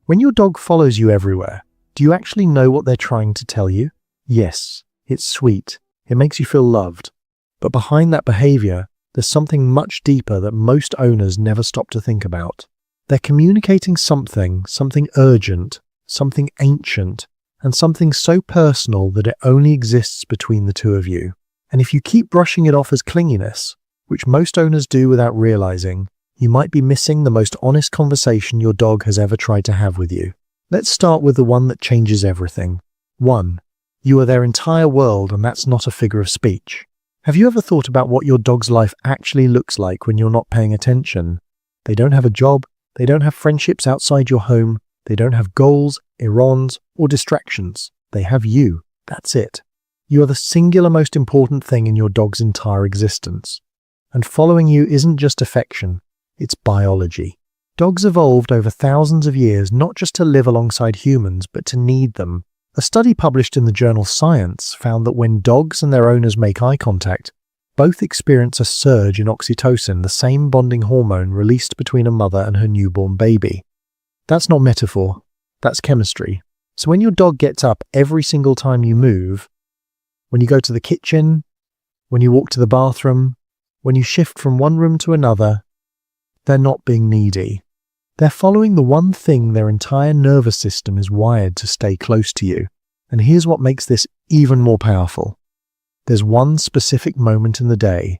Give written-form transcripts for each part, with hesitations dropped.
When your dog follows you everywhere, do you actually know what they're trying to tell you? Yes, it's sweet. It makes you feel loved. But behind that behavior, there's something much deeper that most owners never stop to think about. They're communicating something urgent, something ancient, and something so personal that it only exists between the two of you. And if you keep brushing it off as clinginess, which most owners do without realizing, you might be missing the most honest conversation your dog has ever tried to have with you. Let's start with the one that changes everything. 1. You are their entire world, and that's not a figure of speech. Have you ever thought about what your dog's life actually looks like when you're not paying attention? They don't have a job, they don't have friendships outside your home, they don't have goals, errands, or distractions. They have you. That's it. You are the singular most important thing in your dog's entire existence. And following you isn't just affection, it's biology. Dogs evolved over thousands of years not just to live alongside humans, but to need them. A study published in the journal Science found that when dogs and their owners make eye contact, both experience a surge in oxytocin, the same bonding hormone released between a mother and her newborn baby. That's not metaphor, that's chemistry. So when your dog gets up every single time you move, when you go to the kitchen, when you walk to the bathroom, when you shift from one room to another, they're not being needy. They're following the one thing their entire nervous system is wired to stay close to you. And here's what makes this even more powerful. There's one specific moment in the day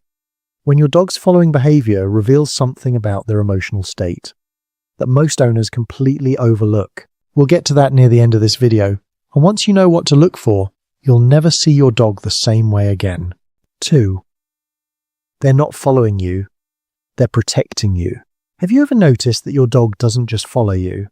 when your dog's following behavior reveals something about their emotional state that most owners completely overlook. We'll get to that near the end of this video. And once you know what to look for, you'll never see your dog the same way again. 2. They're not following you. They're protecting you. Have you ever noticed that your dog doesn't just follow you?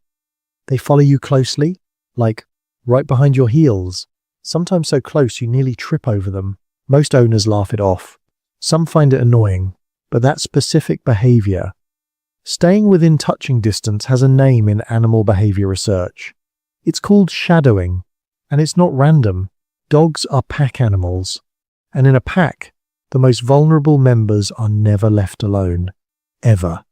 They follow you closely, like right behind your heels, sometimes so close you nearly trip over them. Most owners laugh it off. Some find it annoying, but that specific behavior, staying within touching distance, has a name in animal behavior research. It's called shadowing, and it's not random. Dogs are pack animals, and in a pack, the most vulnerable members are never left alone. Ever.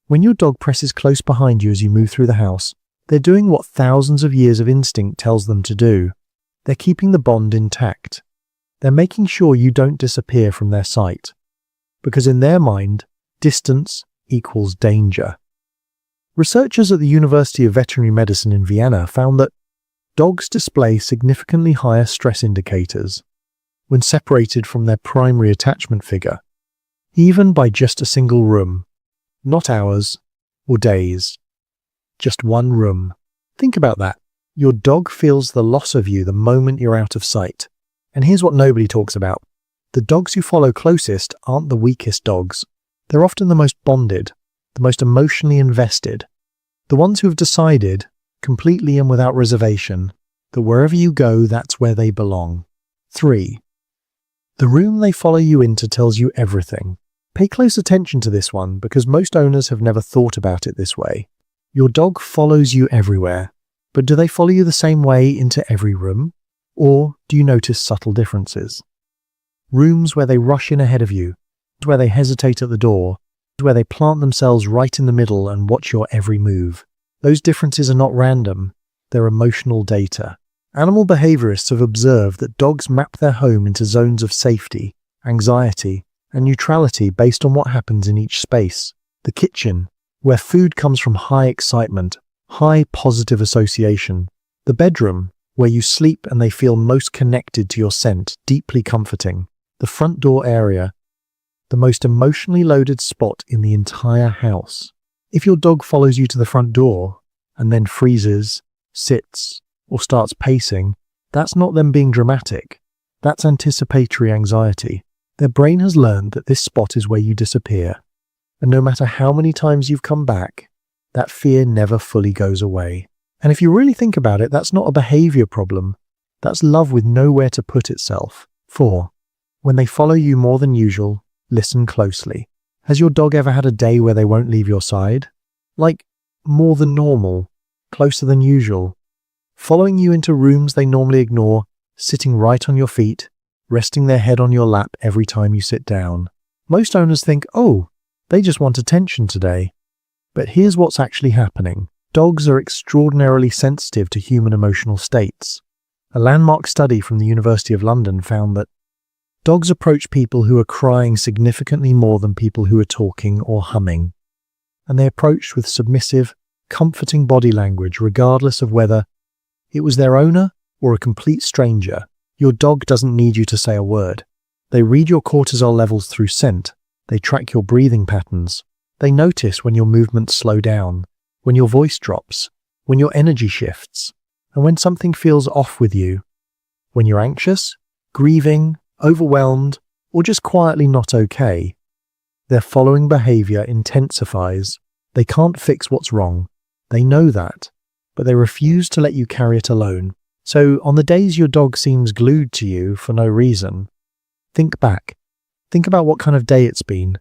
When your dog presses close behind you as you move through the house, they're doing what thousands of years of instinct tells them to do. They're keeping the bond intact. They're making sure you don't disappear from their sight. Because in their mind, distance equals danger. Researchers at the University of Veterinary Medicine in Vienna found that dogs display significantly higher stress indicators when separated from their primary attachment figure, even by just a single room. Not hours or days, just one room. Think about that. Your dog feels the loss of you the moment you're out of sight. And here's what nobody talks about. The dogs you follow closest aren't the weakest dogs. They're often the most bonded, the most emotionally invested, the ones who have decided, completely and without reservation, that wherever you go, that's where they belong. 3. The room they follow you into tells you everything. Pay close attention to this one because most owners have never thought about it this way. Your dog follows you everywhere, but do they follow you the same way into every room? Or do you notice subtle differences? Rooms where they rush in ahead of you, where they hesitate at the door, where they plant themselves right in the middle and watch your every move. Those differences are not random, they're emotional data. Animal behaviorists have observed that dogs map their home into zones of safety, anxiety, and neutrality based on what happens in each space. The kitchen, where food comes from high excitement, high positive association. The bedroom, where you sleep and they feel most connected to your scent, deeply comforting. The front door area, the most emotionally loaded spot in the entire house. If your dog follows you to the front door and then freezes, sits, or starts pacing, that's not them being dramatic. That's anticipatory anxiety. Their brain has learned that this spot is where you disappear. And no matter how many times you've come back, that fear never fully goes away. And if you really think about it, that's not a behavior problem. That's love with nowhere to put itself. 4. When they follow you more than usual, listen closely. Has your dog ever had a day where they won't leave your side? Like, more than normal, closer than usual. Following you into rooms they normally ignore, sitting right on your feet, resting their head on your lap every time you sit down. Most owners think, oh, they just want attention today. But here's what's actually happening. Dogs are extraordinarily sensitive to human emotional states. A landmark study from the University of London found that dogs approach people who are crying significantly more than people who are talking or humming. And they approached with submissive, comforting body language regardless of whether it was their owner or a complete stranger. Your dog doesn't need you to say a word. They read your cortisol levels through scent. They track your breathing patterns. They notice when your movements slow down, when your voice drops, when your energy shifts, and when something feels off with you. When you're anxious, grieving, overwhelmed, or just quietly not okay. Their following behavior intensifies. They can't fix what's wrong. They know that, but they refuse to let you carry it alone. So on the days your dog seems glued to you for no reason, think back. Think about what kind of day it's been,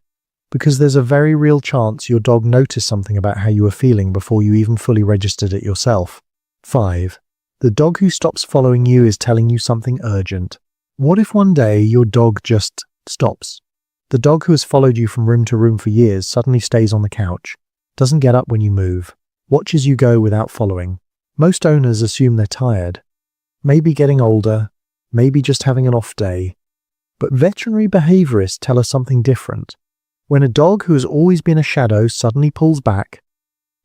because there's a very real chance your dog noticed something about how you were feeling before you even fully registered it yourself. 5. The dog who stops following you is telling you something urgent. What if one day your dog just stops? The dog who has followed you from room to room for years suddenly stays on the couch, doesn't get up when you move, watches you go without following. Most owners assume they're tired, maybe getting older, maybe just having an off day. But veterinary behaviorists tell us something different. When a dog who has always been a shadow suddenly pulls back,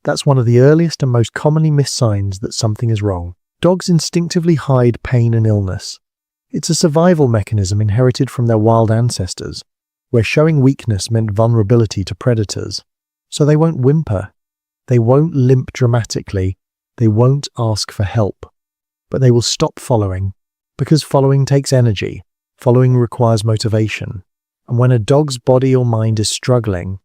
that's one of the earliest and most commonly missed signs that something is wrong. Dogs instinctively hide pain and illness. It's a survival mechanism inherited from their wild ancestors, where showing weakness meant vulnerability to predators. So they won't whimper. They won't limp dramatically. They won't ask for help. But they will stop following, because following takes energy. Following requires motivation. And when a dog's body or mind is struggling,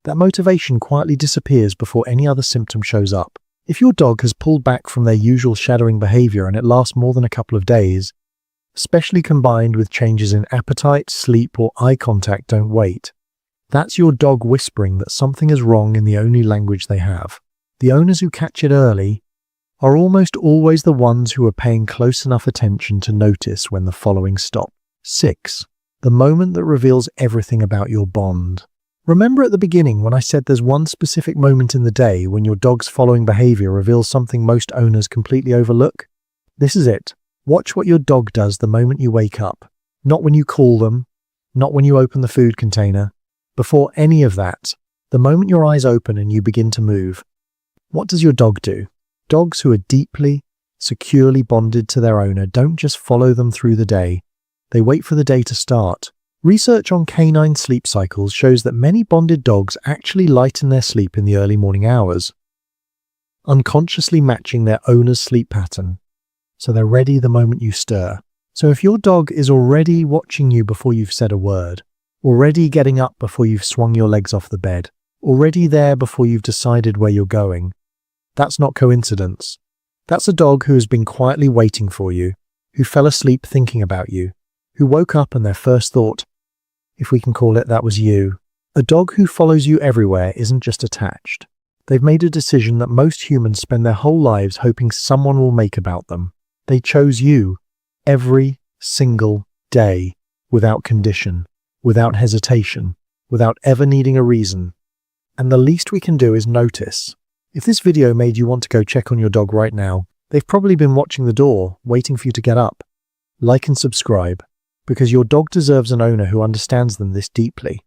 that motivation quietly disappears before any other symptom shows up. If your dog has pulled back from their usual shadowing behavior and it lasts more than a couple of days, especially combined with changes in appetite, sleep, or eye contact, don't wait. That's your dog whispering that something is wrong in the only language they have. The owners who catch it early are almost always the ones who are paying close enough attention to notice when the following stop. 6. The moment that reveals everything about your bond. Remember at the beginning when I said there's one specific moment in the day when your dog's following behavior reveals something most owners completely overlook? This is it. Watch what your dog does the moment you wake up. Not when you call them, not when you open the food container. Before any of that, the moment your eyes open and you begin to move. What does your dog do? Dogs who are deeply, securely bonded to their owner don't just follow them through the day. They wait for the day to start. Research on canine sleep cycles shows that many bonded dogs actually lighten their sleep in the early morning hours, unconsciously matching their owner's sleep pattern, so they're ready the moment you stir. So if your dog is already watching you before you've said a word, already getting up before you've swung your legs off the bed, already there before you've decided where you're going, that's not coincidence. That's a dog who has been quietly waiting for you, who fell asleep thinking about you, who woke up and their first thought, if we can call it, that was you. A dog who follows you everywhere isn't just attached. They've made a decision that most humans spend their whole lives hoping someone will make about them. They chose you every single day, without condition, without hesitation, without ever needing a reason. And the least we can do is notice. If this video made you want to go check on your dog right now, they've probably been watching the door, waiting for you to get up. Like and subscribe, because your dog deserves an owner who understands them this deeply.